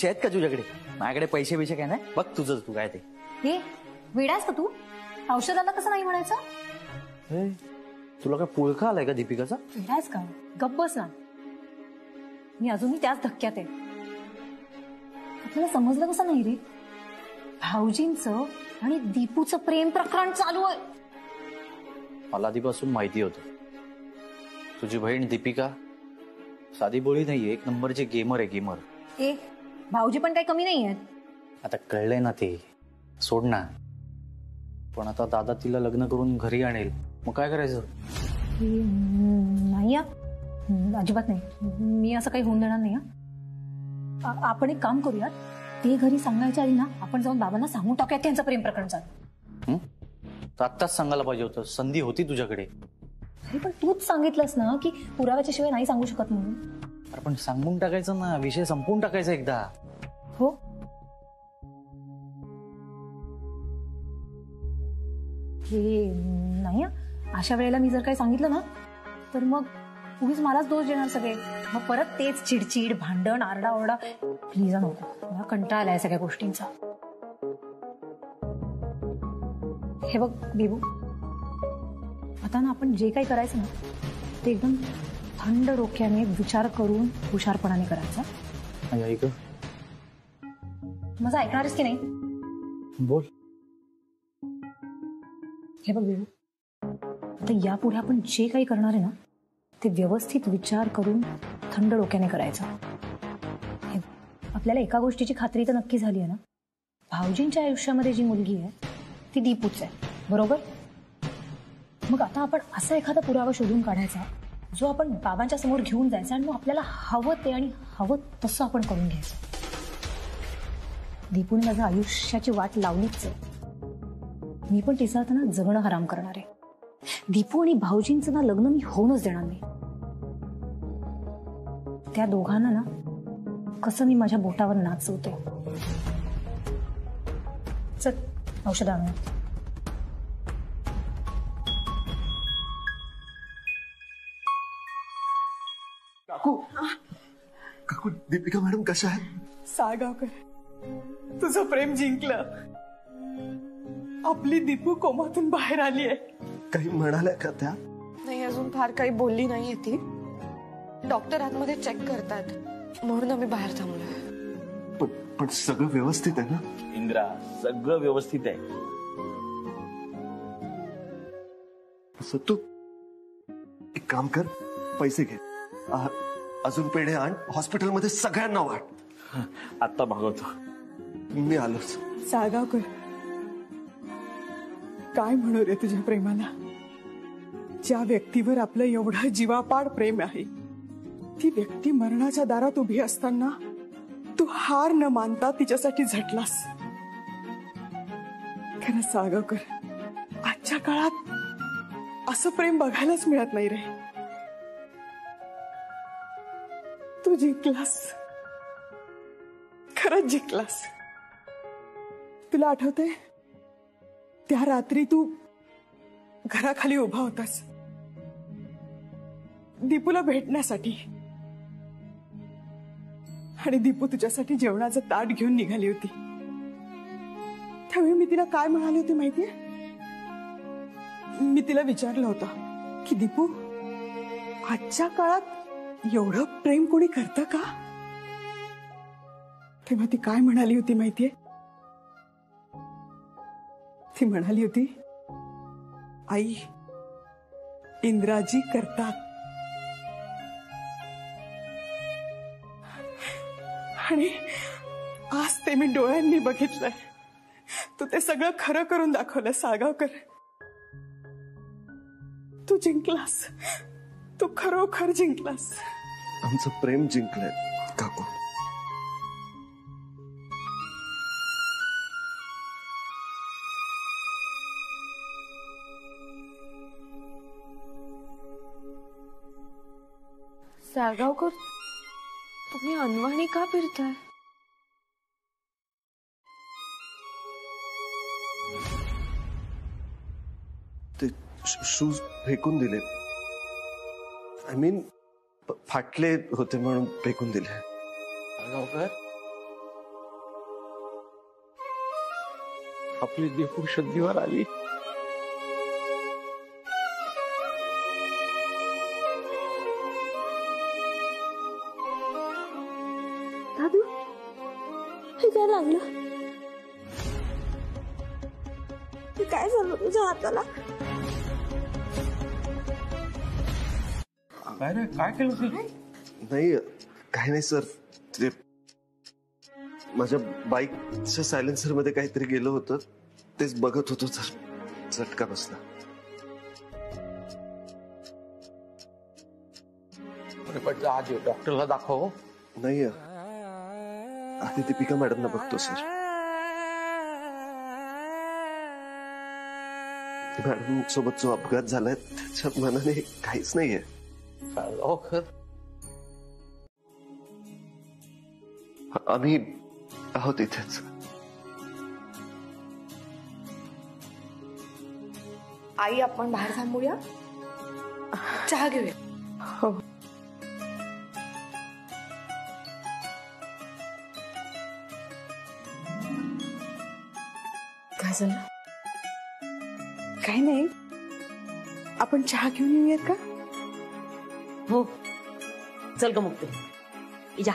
पैसे आहेत का तुझ्याकडे? माझ्याकडे पैसे बिशे काय नाही, बघ तुझं तू काय ते. हे वेडास का तू? औषधाला कसं नाही म्हणायचं? तुला काय पुळका आलाय का दीपिकाचा? वेडास का? गप्प बस ना. मी अजूनही त्याच धक्क्यात आहे. आपल्याला समजलं कसं नाही रे? भाऊजींचं आणि दीपूचं प्रेम प्रकरण चालू आहे. मला आधीपासून माहिती होतं. तुझी बहीण दीपिका साधी बोळी नाहीये, एक नंबरची गेमर आहे, गेमर. भाऊजी पण काही कमी नाही आहेत. आता कळलंय ना ते, सोड ना. पण आता दादा तिला लग्न करून घरी आणेल, मग काय करायचं? नाही अजिबात नाही, मी असं काही होऊन देणार नाही. आपण एक काम करूयात, ते घरी सांगायच्या आधी ना आपण जाऊन बाबांना सांगून टाकूयात त्यांचं प्रेम प्रकरण चालू. आत्ताच सांगायला पाहिजे होतं, संधी होती तुझ्याकडे. अरे पण तूच सांगितलंस ना की पुराव्याच्या शिवाय नाही सांगू शकत म्हणून. अरे पण सांगून टाकायचं ना, विषय संपवून टाकायचा एकदा. हो हे नाही, अशा वेळेला मी जर काही सांगितलं ना तर मग उगीच मलाच दोष देणार सगळे. मग परत तेच चिडचिड, भांडण, आरडाओरडा. प्लीज नको, मला कंटाळा आलाय सगळ्या गोष्टींचा. हे बघ बेबू, आता ना आपण जे काही करायचं ना ते एकदम थंड डोक्याने विचार करून हुशारपणाने करायचा. ऐक, माझं ऐकणारच की नाही? बोल. हे बघ बेबू, आता यापुढे आपण जे काही करणार आहे ना ते व्यवस्थित विचार करून थंड डोक्याने करायचं. आपल्याला एका गोष्टीची खात्री तर नक्की झाली आहे ना, भाऊजींच्या आयुष्यामध्ये जी मुलगी आहे ती दीपूच आहे, बरोबर? मग आता आपण असा एखादा पुरावा शोधून काढायचा जो आपण बाबांच्या समोर घेऊन जायचा आणि मग आपल्याला हवं ते आणि हवं तसं आपण करून घ्यायचं. दीपूने माझ्या आयुष्याची वाट लावलीच आहे. मी पण तिचं आता ना जगणं हराम करणार आहे. दीपू आणि भाऊजींचं ना लग्न मी होऊनच देणार नाही. त्या दोघांना ना कसं मी माझ्या बोटावर नाचवते. चल औषध आणूया. काकू, काकू, दीपिका मॅडम कशा आहेत? साळगावकर, तुझं प्रेम जिंकलं. आपली दीपू कोमातून बाहेर आली आहे. काही म्हणाल्या का त्या? नाही, अजून फार काही बोलली नाहीये ती. डॉक्टर आतमध्ये चेक करतात म्हणून आम्ही बाहेर थांबलोय. पण सगळं व्यवस्थित आहे ना? इंद्रा, सगळं व्यवस्थित आहे. असं तू एक काम कर, पैसे घे, अजून पेढे आण, हॉस्पिटलमध्ये सगळ्यांना वाट. आत्ता मागवतो. मी आलोच. साळगावकर, काय म्हणू रे तुझ्या प्रेमाला? ज्या व्यक्तीवर आपलं एवढं जीवापाड प्रेम आहे ती व्यक्ती मरणाच्या दारात उभी असताना तू हार न मानता तिच्यासाठी झटलास. खरं साळगावकर, आजच्या काळात असं प्रेम बघायलाच मिळत नाही रे. तू जिंकलास, खरंच जिंकलास. तुला आठवतंय त्या रात्री तू घराखाली उभा होतास दीपूला भेटण्यासाठी, आणि दीपू तुझ्यासाठी जेवणाचं ताट घेऊन निघाली होती. त्यावेळी मी तिला काय म्हणाले होते माहितीये? मी तिला विचारलं होतं की दीपू, आजच्या काळात एवढं प्रेम कोणी करतं का? तेव्हा ती काय म्हणाली होती माहितीये? ती म्हणाली होती, आई, इंद्राजी करतात. आणि आज ते मी डोळ्यांनी बघितलंय. तू ते सगळं खरं करून दाखवलं साळगावकर. तू जिंकलास, तू खरोखर जिंकलास. आमचं प्रेम जिंकलंय काकू. साळगावकर, तुम्ही अनवाणी का फिरताय? ते शूज फेकून दिले. आय मीन फाटले होते म्हणून फेकून दिले. साळगावकर, आपली दीपू शुद्धीवर आली. दादू हे काय लागलं? हे काय झालं तुझ्या हाताला? काय रे, काय केलं तू? नाही काही नाही सर, ते माझ्या बाईकच्या सायलेन्सर मध्ये काहीतरी गेलं होतं, तेच बघत होतो सर, झटका बसला. अरे पण आज डॉक्टरला दाखव. नाही आधी दीपिका मॅडमना बघतो सर. मॅडम सोबत जो अपघात झालाय त्याच्या मनाने काहीच नाहीये. हो खर. आम्ही आहोत इथेच. आई आपण बाहेर थांबूया, चहा घेऊया. हो. काय झालं? काही नाही, आपण चहा घेऊन येऊयात का? हो चल ग मुक्ती, या.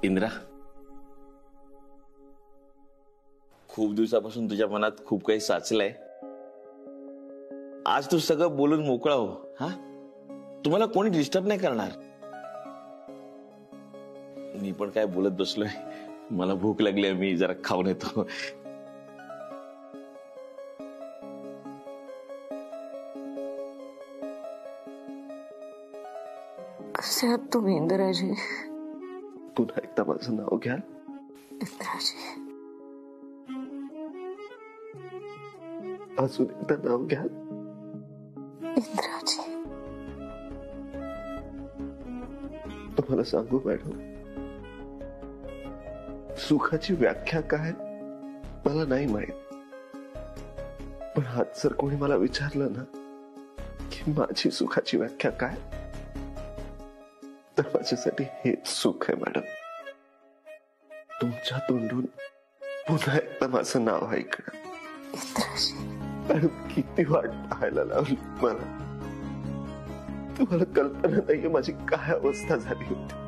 इंद्रा, खूप दिवसापासून तुझ्या मनात खूप काही साचलंय. आज तू सगळं बोलून मोकळा हो. हा, तुम्हाला कोणी डिस्टर्ब नाही करणार. मी पण काय बोलत बसलोय, मला भूक लागली, मी जरा खाऊन येतो. कसे आहात तुम्ही इंदिराजी? पुन्हा एकदा माझं नाव घ्याल? इंदिराजी, अजून एकदा नाव घ्याल? इंदिराजी. तुम्हाला सांगू मॅडम, सुखाची व्याख्या काय मला नाही माहित, पण आज जर कोणी मला विचारलं ना की माझी सुखाची व्याख्या काय, तर माझ्यासाठी हेच सुख आहे मॅडम. तुमच्या तोंडून पुन्हा एकदा माझं नाव ऐकणं. मॅडम, किती वाट पाहायला लावली मला. तुम्हाला कल्पना नाहीये माझी काय अवस्था झाली होती.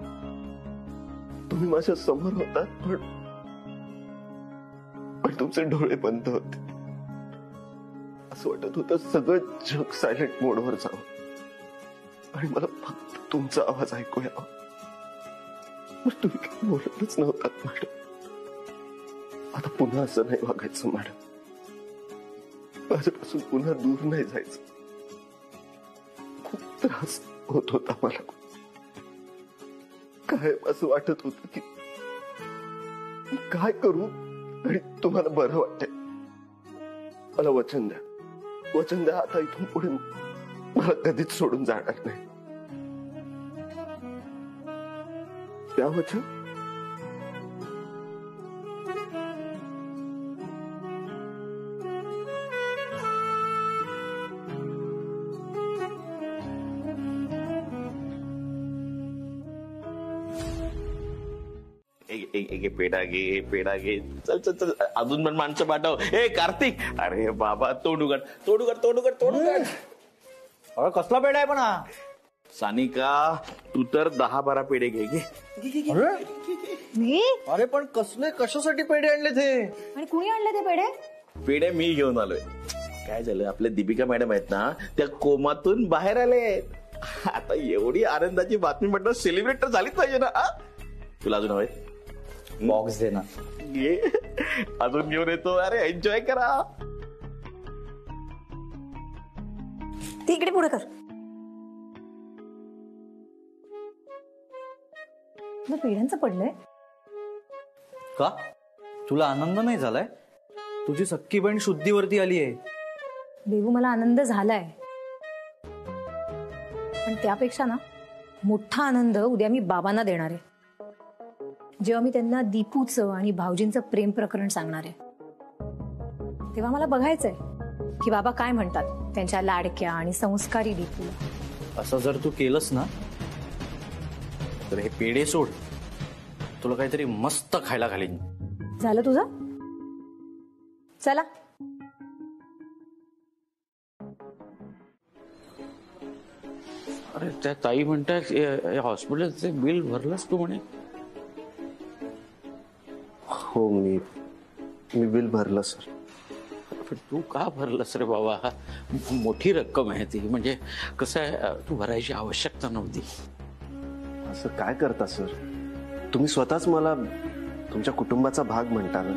तुम्ही माझ्या समोर होतात, पण तुमचे डोळे बंद होते. असं वाटत होतं सगळं जग सायलेंट मोडवर जावं आणि मला फक्त तुमचा आवाज ऐकू यावा. पण तुम्ही काही बोलतच नव्हतात मॅडम. आता पुन्हा असं नाही वागायचं मॅडम. माझ्यापासून पुन्हा दूर नाही जायचं. खूप त्रास होत होता मला. काय असं वाटत होतं की मी काय करू आणि तुम्हाला बरं वाटेल. मला वचन द्या, वचन द्या, आता इथून पुढे मला कधीच सोडून जाणार नाही. द्या वचन. पेढा घे, पेढा घे. चल चल चल, अजून पण माणसं पाठव. ए कार्तिक, अरे बाबा, तोंड उघड, तोंड उघड, तोंड उघड, तोंड उघड. अरे कसला पेढा आहे पण हा? सानिका, तू तर 10-12 पेढे घे. मी? अरे पण कसले, कशासाठी पेढे आणले ते? आणि कुणी आणले ते पेढे? पेढे मी घेऊन आलोय. काय झालं, आपल्या दीपिका मॅडम आहेत ना, त्या कोमातून बाहेर आले. आता एवढी आनंदाची बातमी म्हटलं, सेलिब्रेट तर झालीच पाहिजे ना. तुला अजून हवंय? बॉक्स दे ना. ये अजून घेऊन येतो. अरे एन्जॉय करा. ती इकडे पुढे कर. पेढ्यांचं पडलंय का? तुला आनंद नाही झालाय? तुझी सख्खी बहीण शुद्धीवरती आली आहे. देवू, मला आनंद झालाय, पण त्यापेक्षा ना मोठा आनंद उद्या मी बाबांना देणार आहे, जेव्हा मी त्यांना दीपूचं आणि भाऊजींचं प्रेम प्रकरण सांगणार आहे. तेव्हा मला बघायचंय की बाबा काय म्हणतात त्यांच्या लाडक्या आणि संस्कारी दीपूला. असं जर तू केलंस ना तर हे पेढे सोड, तुला काहीतरी मस्त खायला घालीन. झालं तुझं? चला. अरे त्या ताई म्हणतात हॉस्पिटलचं बिल भरलंस तू म्हणे. हो, मी बिल भरलं सर. पण तू का भरलंस रे बाबा? मोठी रक्कम आहे ती. म्हणजे कसं आहे, तू भरायची आवश्यकता नव्हती. असं काय करता सर? तुम्ही स्वतःच मला तुमच्या कुटुंबाचा भाग म्हणता ना.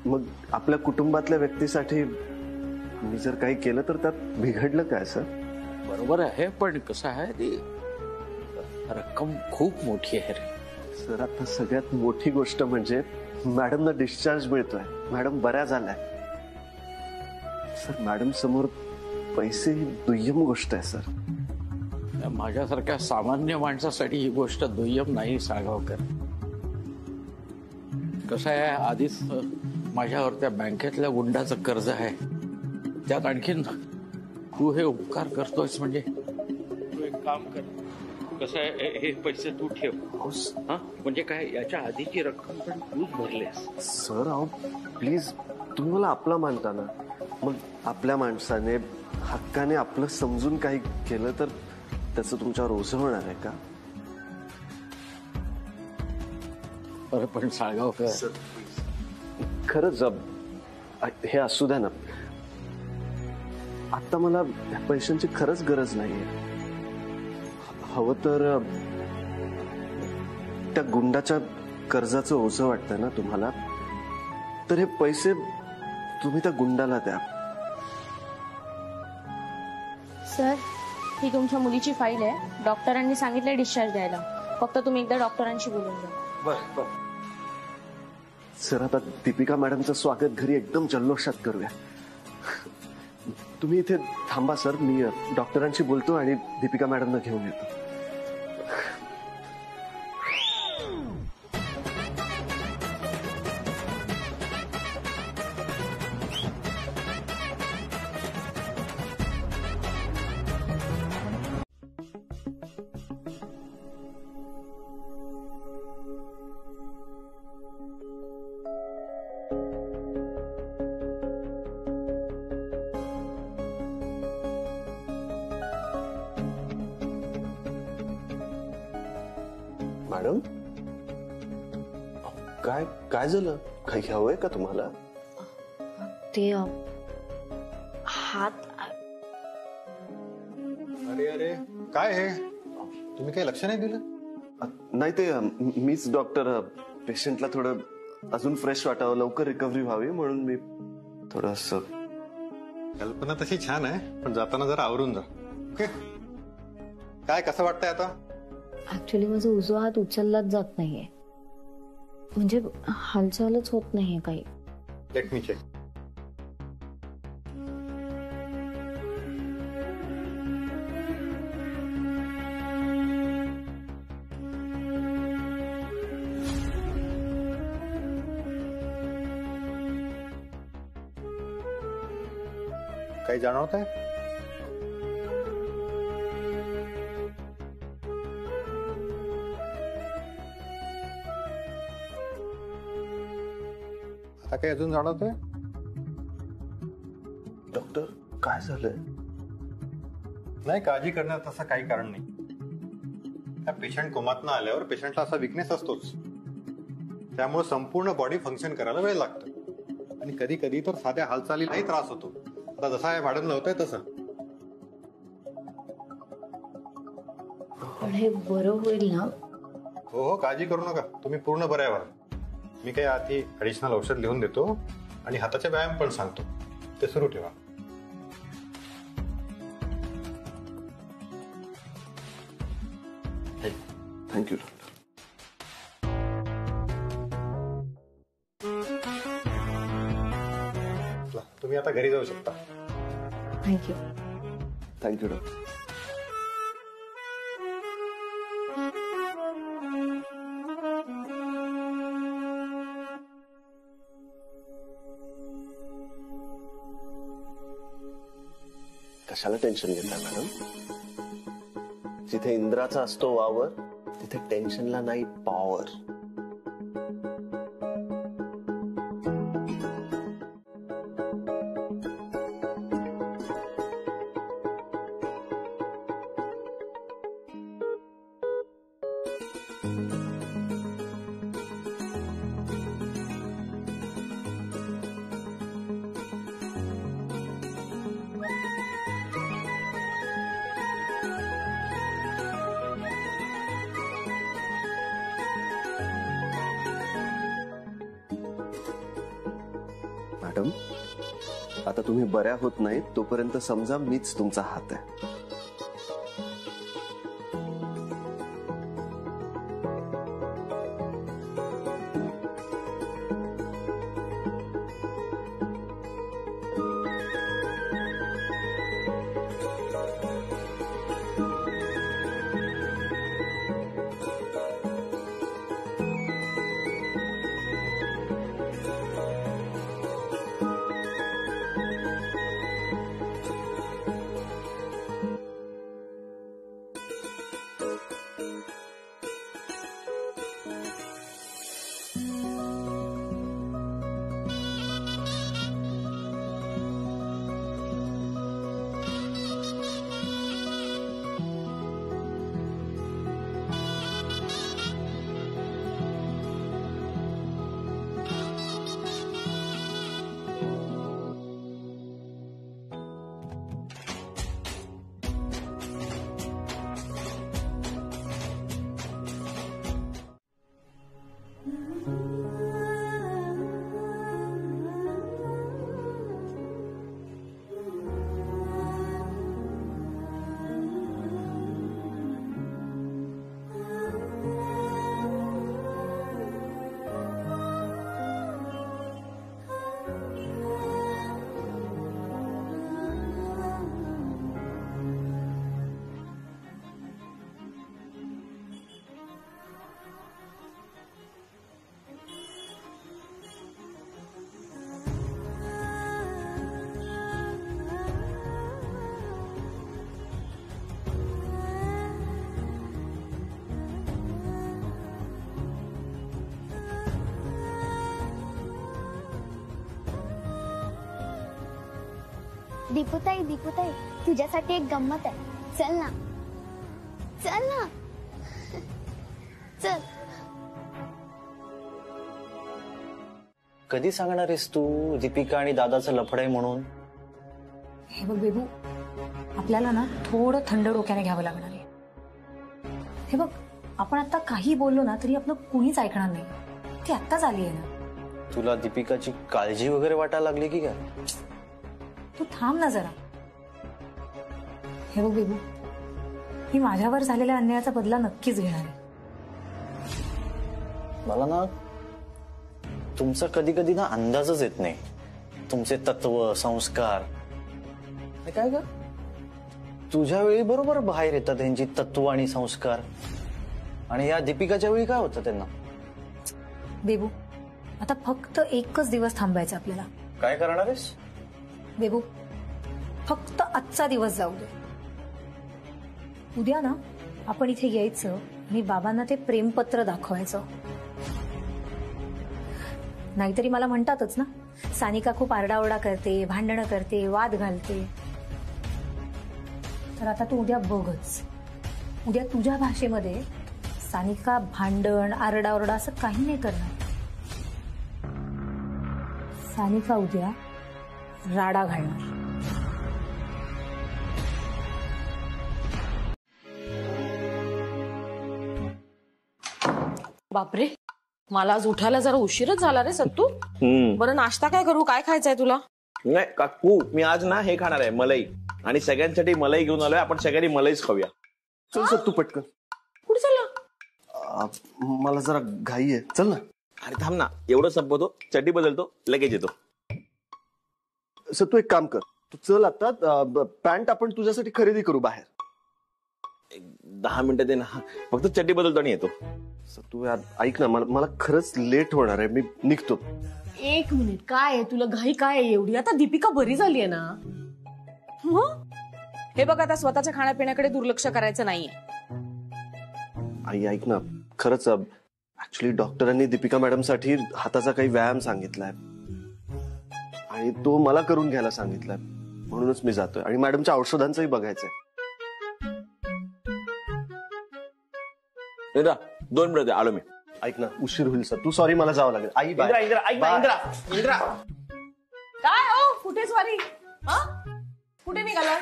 मग आपल्या कुटुंबातल्या व्यक्तीसाठी मी जर काही केलं तर त्यात बिघडलं काय सर? बरोबर आहे, पण कसं आहे, ती रक्कम खूप मोठी आहे रे. सर आता सगळ्यात मोठी गोष्ट म्हणजे मॅडमना डिस्चार्ज मिळतोय. मॅडम बऱ्या झाल्या. सर मॅडम समोर पैसे ही दुय्यम गोष्ट आहे सर. माझ्यासारख्या सामान्य माणसासाठी ही गोष्ट दुय्यम नाही साळगावकर. कसं आहे, आधीच माझ्यावर त्या बँकेतल्या गुंडाचं कर्ज आहे. त्यात आणखीन तू हे उपकार करतोयस म्हणजे तू एक काम कर. कसं आहे, हे पैसे तू ठेव. हा म्हणजे काय, याच्या आधीची रक्कम पण तूच भरलेस. सर अहो प्लीज, तुम्ही मला आपला मानता ना. मग आपल्या माणसाने हक्काने आपलं समजून काही केलं तर त्याचं तुमच्यावर ओझं होणार आहे का? बरं पण साळगावकर, खरंच हे असू द्या ना. आता मला पैशांची खरंच गरज नाहीये. हवं तर त्या गुंडाच्या कर्जाचं ओझं वाटतंय ना तुम्हाला, तर हे पैसे तुम्ही त्या गुंडाला द्या. सर, ही तुमच्या मुलीची फाईल आहे. डॉक्टरांनी सांगितलंय डिस्चार्ज द्यायला. फक्त तुम्ही एकदा डॉक्टरांशी बोलून घ्या. सर आता दीपिका मॅडमचं स्वागत घरी एकदम जल्लोषात करूया. तुम्ही इथे थांबा सर, मी डॉक्टरांशी बोलतो आणि दीपिका मॅडमना घेऊन येतो. मॅडम काय काय झालं? काही हवंय का तुम्हाला? ते हात. अरे अरे काय हे, तुम्ही काही लक्ष नाही दिलं? नाही ते मीच डॉक्टर, पेशंटला थोडं अजून फ्रेश वाटावं, लवकर रिकव्हरी व्हावी म्हणून मी थोडस. कल्पना तशी छान आहे, पण जाताना जरा आवरून जा. ओके. काय कसं वाटतंय आता? ऍक्च्युली माझा उजवा हात उचललाच जात नाहीये. म्हणजे हालचालच होत नाहीये काही. Let me check. काही जाणवत आहे? आता काही अजून जाणवत आहे? डॉक्टर काय झालंय? नाही, काळजी करण्यात तसं काही कारण नाही. त्या पेशंट कोमातनं आल्यावर पेशंटला असा विकनेस असतोच. त्यामुळे संपूर्ण बॉडी फंक्शन करायला वेळ लागतो आणि कधी कधी तर साध्या हालचालीलाही त्रास होतो. आता जसा या मॅडमला होतंय तसं. पण हे बरं होईल ना? हो हो, काळजी करू नका. तुम्ही पूर्ण बरे व्हाल. मी काही आधी ऍडिशनल औषध लिहून देतो आणि हाताचे व्यायाम पण सांगतो, ते सुरू ठेवा. Thank you doctor. तुम्ही आता घरी जाऊ शकता. थँक्यू. Thank you doctor. कशाला टेन्शन घेता मॅडम? जिथे इंद्राचा असतो वावर तिथे टेन्शनला नाही पॉवर. मॅडम, आता तुम्ही बऱ्या होत नाहीत तोपर्यंत समजा मीच तुमचा हात आहे. दीपुताई दीपुताई, तुझ्यासाठी एक गंमत आहे. चल ना चल ना चल. कधी सांगणार आहेस तू दीपिका आणि दादाचं लफड आहे म्हणून? हे बघ बेबू, आपल्याला ना थोडं थंड डोक्याने घ्यावं लागणार आहे. हे बघ, आपण आता काही बोललो ना तरी आपलं कुणीच ऐकणार नाही. ती आत्ताच आली आहे ना. तुला दीपिकाची काळजी वगैरे वाटायला लागली की काय? तू थांब ना जरा. हे बघ बेबू, मी माझ्यावर झालेल्या अन्यायाचा बदला नक्कीच घेणार आहे. मला ना तुमचा कधी कधी ना अंदाजच येत नाही. तुमचे तत्व संस्कार काय ग, तुझ्या वेळी बरोबर बाहेर येतात त्यांची तत्व आणि संस्कार, आणि या दीपिकाच्या वेळी काय होतं त्यांना? बेबू, आता फक्त एकच दिवस थांबायचं आपल्याला. काय करणार आहेस बेबू? फक्त आजचा दिवस जाऊ दे. उद्या ना आपण इथे यायचं आणि बाबांना ते प्रेमपत्र दाखवायचं. नाहीतरी मला म्हणतातच ना, सानिका खूप आरडाओरडा करते, भांडणं करते, वाद घालते. तर आता तू उद्या बघच. उद्या तुझ्या भाषेमध्ये सानिका भांडण आरडाओरडा असं काही नाही करणार. सानिका उद्या राडा घालणार. बापरे, मला आज उठायला जरा उशीरच झाला रे सत्तू. बरं, नाश्ता काय करू? काय खायचंय तुला? नाही काकू, मी आज ना हे खाणार आहे, मलाई. आणि सगळ्यांसाठी मलाई घेऊन आलोय. आपण सगळ्यांनी मलाईच खाऊया. चल सत्तू पटकन. कुठे चालला? मला जरा घाई आहे, चल ना. अरे थांब ना, एवढं संपवतो, चड्डी बदलतो, लगेच येतो. सत्तू एक काम कर, तू चल आता. पॅन्ट आपण तुझ्यासाठी खरेदी करू बाहेर. 10 मिनिटं दे ना, फक्त चड्डी बदलतो आणि येतो. सत्तू यार ऐक ना, मला खरंच लेट होणार आहे, मी निघतो. एक मिनिट, काय आहे तुला घाई? काय आहे एवढी? आता दीपिका बरी झाली आहे ना? हे बघ, आता स्वतःच्या खाण्यापिण्याकडे दुर्लक्ष करायचं नाहीये. आई ऐक ना, खरंच ऍक्च्युली डॉक्टरांनी दीपिका मॅडम साठी हाताचा काही व्यायाम सांगितलाय आणि तो मला करून घ्यायला सांगितलाय, म्हणूनच मी जातोय. आणि मॅडमच्या औषधांचंही बघायचंय. इंद्रा 2 मिनिट आलो मी. ऐक ना, उशीर होईल सर. तू सॉरी, मला जावं लागेल. आई बाय. इंद्रा ऐक ना, इंद्रा काय हो, कुठे स्वारी? कुठे निघाला?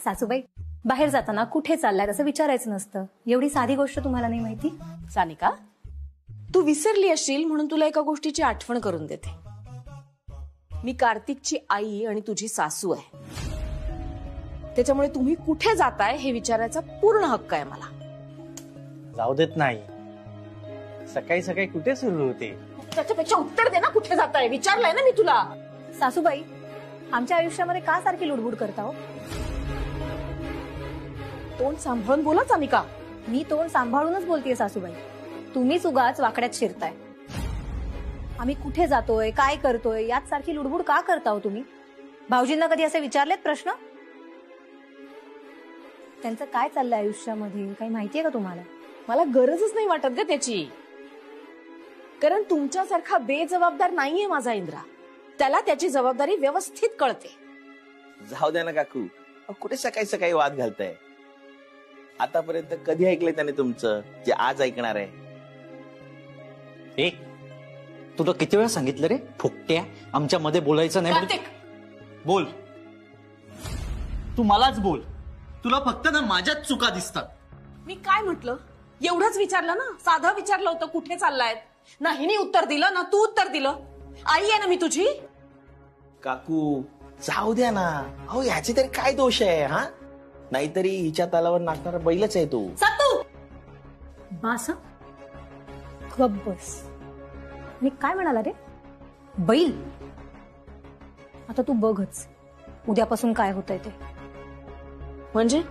सासूबाई, बाहेर जाताना कुठे चाललाय असं विचारायचं नसतं. एवढी साधी गोष्ट तुम्हाला नाही माहिती? सानिका, तू विसरली असशील म्हणून तुला एका गोष्टीची आठवण करून देते. मी कार्तिकची आई आणि तुझी सासू आहे. त्याच्यामुळे तुम्ही कुठे जाताय हे विचारायचा पूर्ण हक्क आहे मला. जाऊ देत नाही. सकाळी सकाळी कुठे सुरू होते? त्याच्यापेक्षा उत्तर दे ना, कुठे जाताय विचारलंय ना मी तुला. सासूबाई, आमच्या आयुष्यामध्ये का सारखी लुडबुड करता हो? तोंड सांभाळून बोला सानिका. मी तोंड सांभाळूनच बोलतेय सासूबाई. तुम्हीच उगाच वाकड्यात शिरताय. आम्ही कुठे जातोय, काय करतोय यात सारखी लुडबुड का करता हो तुम्ही? भाऊजींना कधी असे विचारलेत प्रश्न? त्यांचं काय चाललंय आयुष्यामध्ये काही माहितीये का तुम्हाला? मला गरजच नाही वाटत ग त्याची. कारण तुमच्यासारखा बेजबाबदार नाहीये माझा इंद्रा. त्याला त्याची जबाबदारी व्यवस्थित कळते. जाऊ द्या ना काकू, कुठे सकाळी सकाळी वाद घालताय? आतापर्यंत कधी ऐकलंय त्याने तुमचं जे आज ऐकणार आहे? ए, तुला किती वेळा सांगितलं रे फुकट्या, आमच्या मध्ये बोलायचं नाही. कार्तिक, बोल, तू मलाच बोल. तुला फक्त ना माझ्याच चुका दिसतात. मी काय म्हटलं? एवढंच विचारलं ना, साधं विचारलं होतं कुठे चाललाय. ना हिने उत्तर दिलं ना तू उत्तर दिलं. आई आहे ना मी तुझी. काकू जाऊ द्या ना. अहो ह्याचे तरी काय दोष आहे? हा, नाहीतरी हिच्या तालावर नाचणारा बैलच आहे तो. सातू बास, गप्प बस. मी काय म्हणाला रे? बैल? आता तू बघच उद्यापासून काय होतंय ते. म्हणजे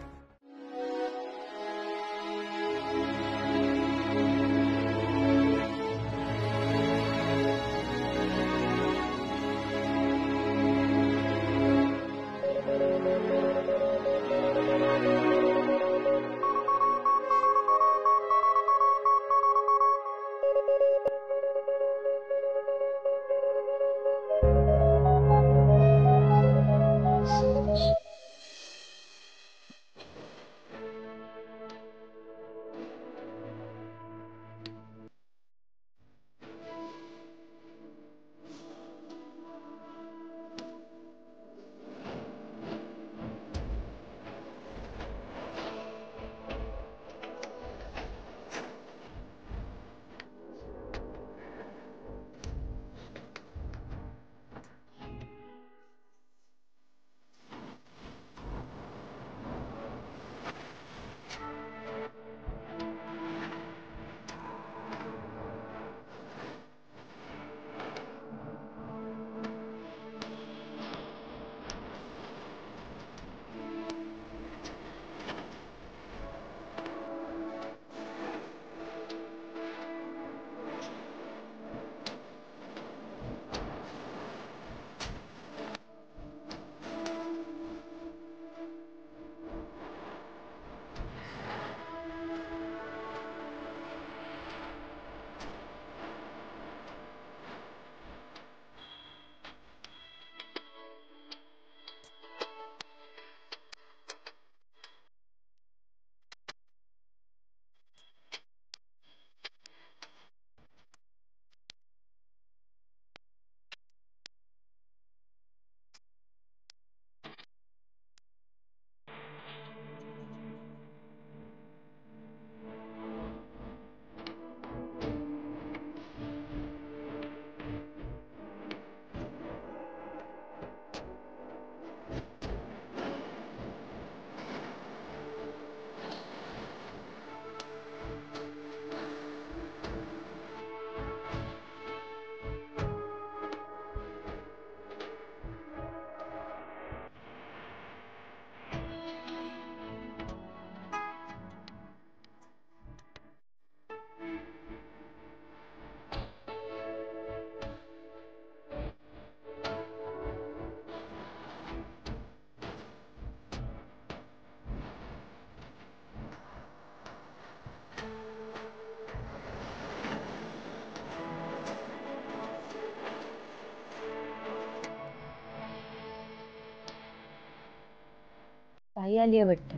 आई आली आहे वाटतं.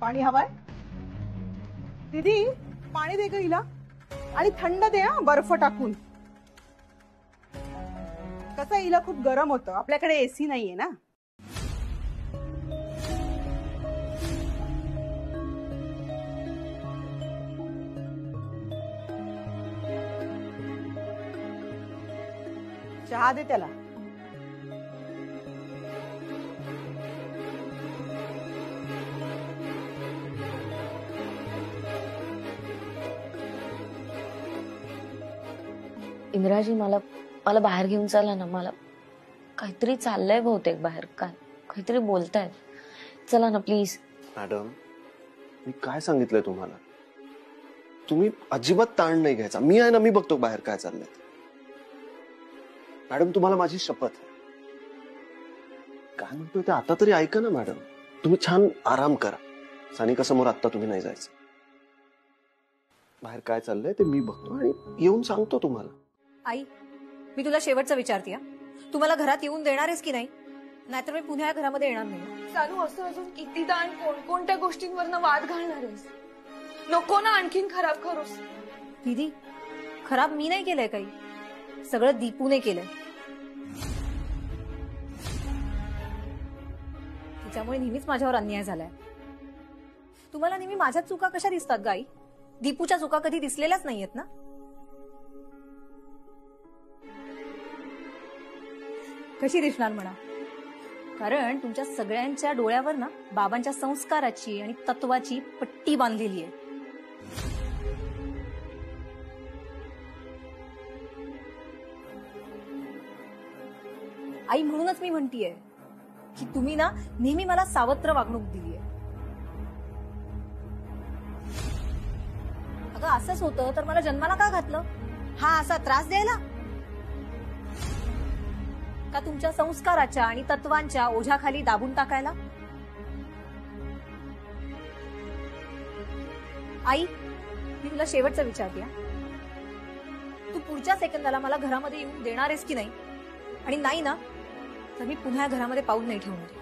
पाणी हवाय दीदी? पाणी दे ग हिला आणि थंड दे हा, बर्फ टाकून. कसं हिला खूप गरम होतं, आपल्याकडे एसी नाहीये ना. चहा दे त्याला. इंदिराजी मला मला बाहेर घेऊन चला ना. मला काहीतरी चाललंय बहुतेक बाहेर. काय काहीतरी बोलतायत. चला ना प्लीज. मॅडम मी काय सांगितलंय तुम्हाला? तुम्ही अजिबात ताण नाही घ्यायचा. मी आहे ना, मी बघतो बाहेर काय चाललंय. मॅडम तुम्हाला माझी शपथ. काय म्हणतोय ते आता तरी ऐका ना मॅडम. तुम्ही छान आराम करा. सानिका समोर आता तुम्ही नाही जायचं. बाहेर काय चाललंय ते मी बघतो आणि येऊन सांगतो तुम्हाला. आई, मी तुला शेवटचं विचारते, तू मला घरात येऊन देणार आहेस की नाही? नाहीतर मी पुन्हा घरामध्ये येणार नाही. चालू असं अजून कितीदा आणि कोणकोणत्या गोष्टींवरनं वाद घालणार आहेस? नको ना आणखीन खराब करूस. दीदी, खराब मी नाही केलंय काही, सगळं दीपूने केलंय. तिच्यामुळे नेहमीच माझ्यावर अन्याय झालाय. तुम्हाला नेहमी माझ्या चुका कशा दिसतात गाई? दीपूच्या चुका कधी दिसलेल्याच नाहीयेत ना? कशी दिसणार म्हणा? कारण तुमच्या सगळ्यांच्या डोळ्यावर ना बाबांच्या संस्काराची आणि तत्वाची पट्टी बांधलेली आहे. आई, म्हणूनच मी म्हणतीये की तुम्ही ना नेहमी मला सावत्र वागणूक दिली आहे. अगं असंच होतं तर मला जन्माला का घातलं? हा असा त्रास द्यायला? का तुमच्या संस्काराच्या आणि तत्वांच्या ओझ्याखाली दाबून टाकायला? आई, मी तुला शेवटचं विचारते, तू पुढच्या सेकंदाला मला घरामध्ये येऊन देणार आहेस की नाही? आणि नाही ना तर मी पुन्हा घरामध्ये पाऊल नाही ठेवणार.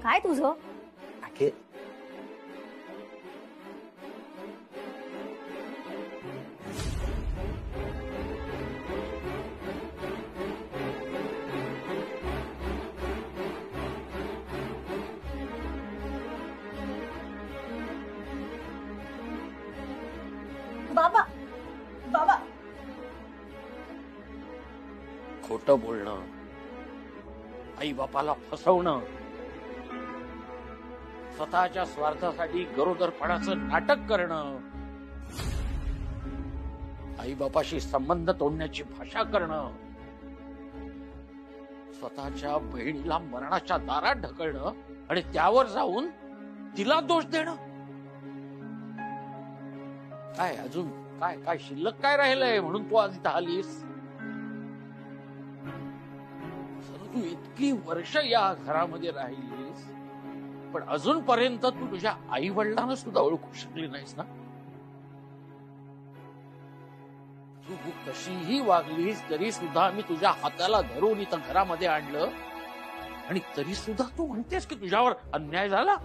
काय तुझं? बाबा, बाबा, खोटं बोलणं, आई बापाला फसवणं, स्वतःच्या स्वार्थासाठी गरोदरपणाचं नाटक करणं, आई बापाशी संबंध तोडण्याची भाषा करणं, स्वतःच्या बहिणीला मरणाच्या दारात ढकलणं आणि त्यावर जाऊन तिला दोष देणं. काय अजून काय काय शिल्लक काय राहिलंय म्हणून तू आज इथं आलीस? तू इतकी वर्ष या घरामध्ये राहिलीस पण अजूनपर्यंत तू तुझ्या आई वडिलांना सुद्धा ओळखू शकली नाहीस ना? तू कशीही वागलीस तरी सुद्धा मी तुझ्या हाताला धरून इथं घरामध्ये आणलं आणि तरी सुद्धा तू म्हणतेस की तुझ्यावर अन्याय झाला.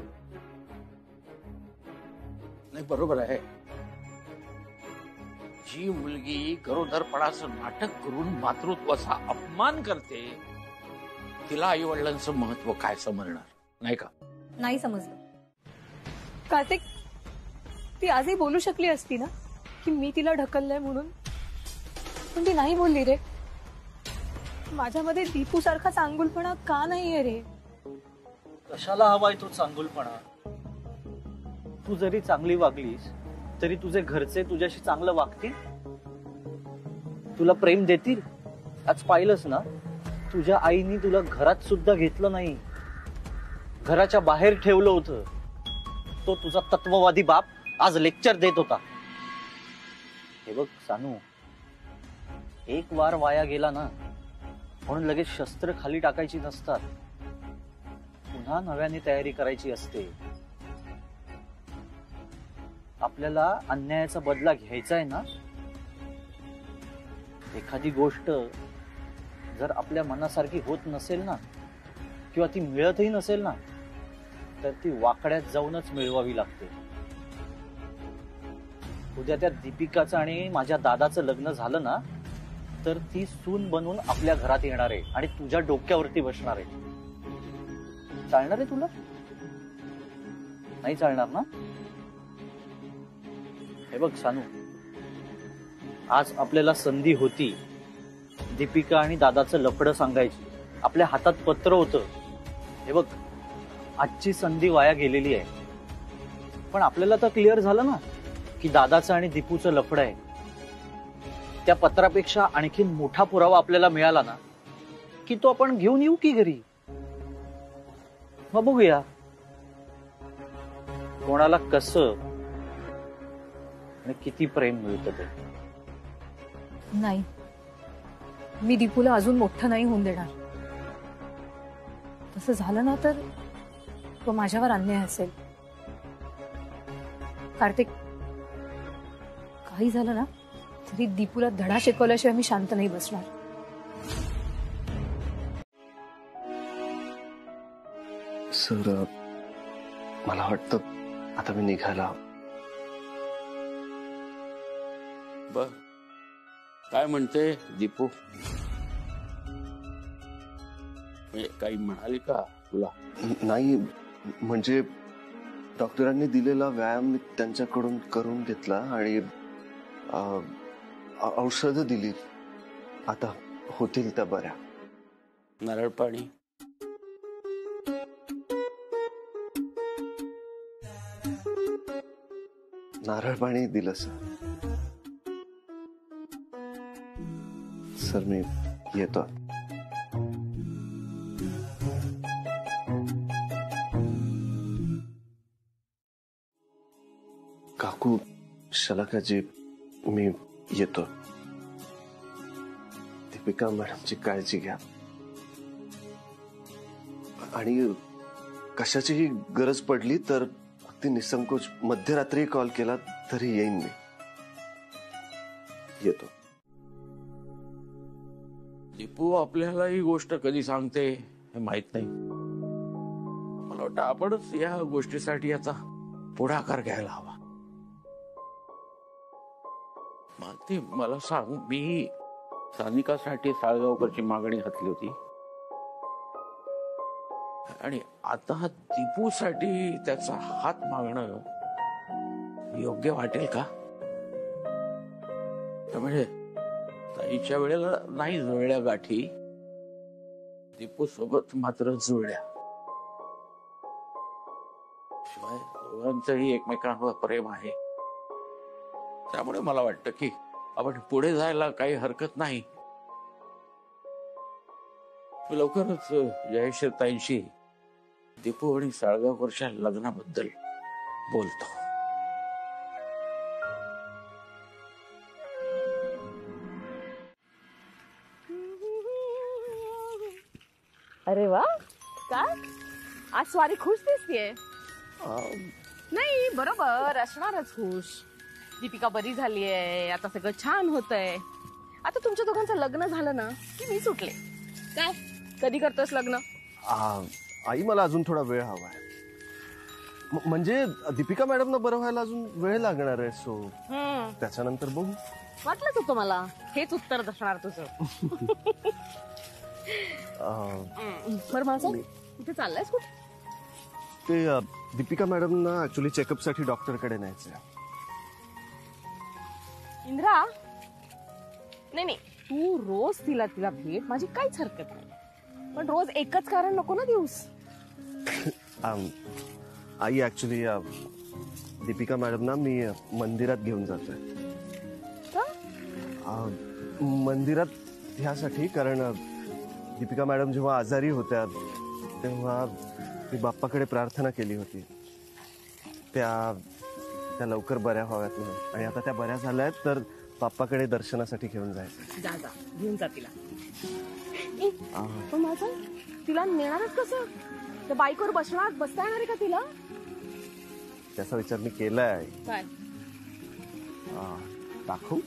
नाही, बरोबर आहे. जी मुलगी गरोदरपणाचं नाटक करून मातृत्वाचा अपमान करते तिला आई वडिलांचं महत्व काय समजणार नाही का? नाही समजलं. कार्तिक, ती आजही बोलू शकली असती ना की मी तिला ढकललंय म्हणून, पण ती नाही बोलली रे. माझ्यामध्ये दीपू सारखा चांगुलपणा का नाहीये रे? कशाला हवाय तो चांगुलपणा? तू जरी चांगली वागलीस तरी तुझे घरचे तुझ्याशी चांगलं वागतील, तुला प्रेम देतील. आज पाहिलंस ना, तुझ्या आईनी तुला घरात सुद्धा घेतलं नाही, घराच्या बाहेर ठेवलं होतं. तो तुझा तत्ववादी बाप आज लेक्चर देत होता. हे बघ सानू, एक वार वाया गेला ना म्हणून लगेच शस्त्र खाली टाकायची नसतात, पुन्हा नव्याने तयारी करायची असते. आपल्याला अन्यायाचा बदला घ्यायचा आहे ना, एखादी गोष्ट जर आपल्या मनासारखी होत नसेल ना, किंवा ती मिळतही नसेल ना, तर ती वाकड्यात जाऊनच मिळवावी लागते. उद्या त्या दीपिकाचं आणि माझ्या दादाचं लग्न झालं ना, तर ती सून बनून आपल्या घरात येणार आहे आणि तुझ्या डोक्यावरती बसणार आहे. चालणार आहे तुला? नाही चालणार ना? हे बघ सानू, आज आपल्याला संधी होती दीपिका आणि दादाचं लफडं सांगायची. आपल्या हातात पत्र होतं. हे बघ, आजची संधी वाया गेलेली आहे. पण आपल्याला तर क्लिअर झालं ना की दादाचं आणि दीपूचं लफडं आहे. त्या पत्रापेक्षा आणखीन मोठा पुरावा आपल्याला मिळाला ना की तो आपण घेऊन येऊ की घरी. मग बघूया कोणाला कसं आणि किती प्रेम मिळतं ते. नाही, मी दीपूला अजून मोठं नाही होऊन देणार. तसं झालं ना तर तो माझ्यावर अन्याय असेल. कार्तिक, काही झालं ना तरी दीपूला धडा शिकवल्याशिवाय मी शांत नाही बसणार. सर, मला वाटतं आता मी निघायला. बर, काय म्हणते दीपू? काही म्हणाली का तुला? नाही, म्हणजे डॉक्टरांनी दिलेला व्यायाम मी त्यांच्याकडून करून घेतला आणि औषधं दिली. आता होतील त्या बऱ्या. नारळ पाणी? नारळ पाणी दिलं सर. सर, मी येतो. काकू, शलाकाजी, मी येतो. दीपिका मॅडमची काळजी घ्या आणि कशाचीही गरज पडली तर अगदी निसंकोच मध्यरात्री कॉल केला तरी येईन मी. येतो. दीपू आपल्याला ही गोष्ट कधी सांगते हे माहित नाही. मला वाटतं आपणच या गोष्टीसाठी याचा पुढाकार घ्यायला हवा. ती मला सांग, मी सानिकासाठी साळगावकरची मागणी घातली होती आणि आता दीपूसाठी त्याचा हात मागणं योग्य वाटेल का? म्हणजे ताईच्या वेळेला नाही जुळल्या गाठी, दीपू सोबत मात्र जुळल्या. शिवाय दोघांचंही एकमेकांवर प्रेम आहे. त्यामुळे मला वाटतं की आपण पुढे जायला काही हरकत नाही. मी लवकरच जयश्री ताईंशी दीपू आणि साळगावकरच्या लग्नाबद्दल बोलतो. अरे वा, काय आज स्वारी खुश दिसतीये. नाही, बरोबर असणारच खुश. दीपिका बरी झालीये, आता सगळं छान होतंय. आता तुमच्या दोघांचं लग्न झालं ना की मी सुटले. काय कधी करतोस लग्न? आई, मला अजून थोडा वेळ हवाय. म्हणजे दीपिका मॅडमना बरं व्हायला अजून वेळ लागणार आहे. सो त्याच्यानंतर बघू. वाटलंच होतं मला हेच उत्तर असणार तुझं. बरं, मला सांग, कुठे चाललायस? कुठे? ते दीपिका मॅडमना ऍक्च्युली चेकअप साठी डॉक्टरकडे न्यायचंय. इंद्रा, नाही, तू रोज तिला भेट, माझी काहीच हरकत नाही. पण रोज एकच कारण नको ना देऊस. आई, ऍक्च्युली दीपिका मॅडमना मी मंदिरात घेऊन जातोय. मंदिरात ह्यासाठी कारण दीपिका मॅडम जेव्हा आजारी होत्या तेव्हा मी बाप्पाकडे प्रार्थना केली होती त्या लवकर बऱ्या व्हाव्यात म्हणून. आणि आता त्या बऱ्या झाल्या आहेत तर बाप्पाकडे दर्शनासाठी घेऊन जायचं. जा घेऊन जा तिला. पण माझं तिला नेणारच कसं? त्या बाईकवर बसता येणार आहे का तिला? त्याचा विचार मी केलाय. काय दाखवू?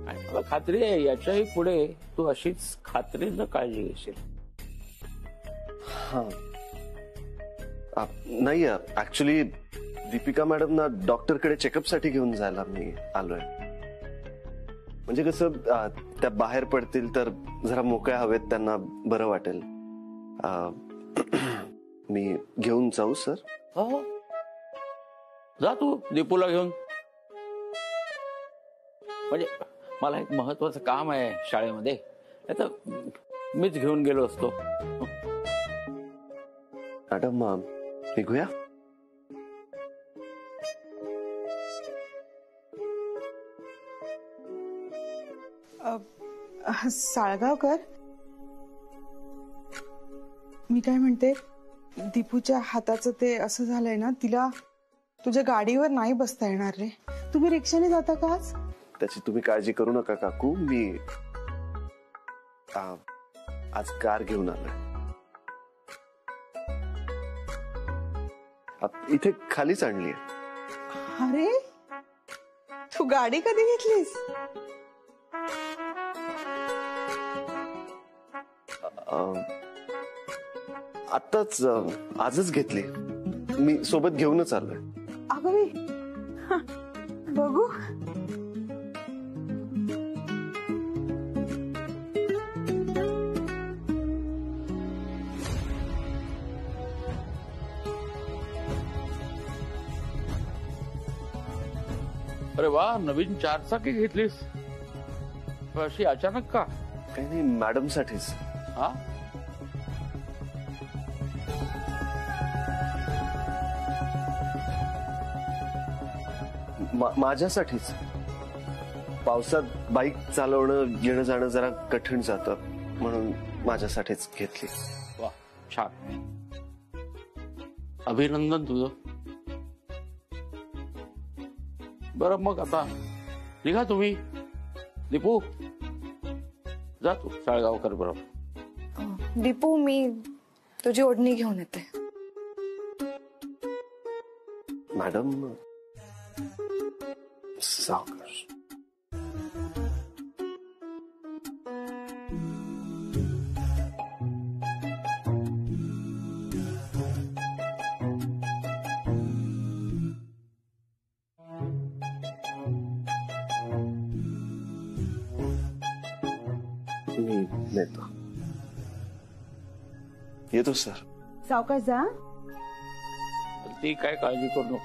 आणि मला खात्री आहे याच्याही पुढे तू अशीच खात्रीनं काळजी घेशील. हा नाही ऍक्च्युली दीपिका मॅडमना डॉक्टरकडे चेकअप साठी घेऊन जायला मी आलोय. म्हणजे कसं त्या बाहेर पडतील तर जरा मोकळ्या हवेत त्यांना बरं वाटेल. मी घेऊन जाऊ सर? हो जा तू दीपूला घेऊन. म्हणजे मला एक महत्वाचं काम आहे शाळेमध्ये, नाही तर मीच घेऊन गेलो असतो. मॅडम निघूया. साळगावकर, मी काय म्हणते, दीपूच्या हाताचं ते असं झालंय ना, तिला तुझ्या गाडीवर नाही बसता येणार रे. तुम्ही रिक्षाने जाता का आज? त्याची तुम्ही काळजी करू नका काकू. मी आज कार घेऊन आलोय. इथे खालीच आणलीये. अरे तू गाडी कधी घेतलीस? आताच आजच घेतली. मी सोबत घेऊनच आलोय. अगं मी बघू. अरे वा, नवीन 4 चाकी घेतलीस? अशी अचानक का? काही नाही, मॅडम साठीच. हा माझ्यासाठीच. पावसात बाईक चालवणं येणं जाणं जरा कठीण जातं, म्हणून माझ्यासाठीच घेतली. वा छान, अभिनंदन तुझं. बरं मग आता निघा तुम्ही. दीपू जा तू साळगावकर बरोबर. दीपू मी तुझी ओढणी घेऊन येते. मॅडम सावकाश. मी नेतो. येतो सर. सावकाश जा. ती काय काळजी करू नको.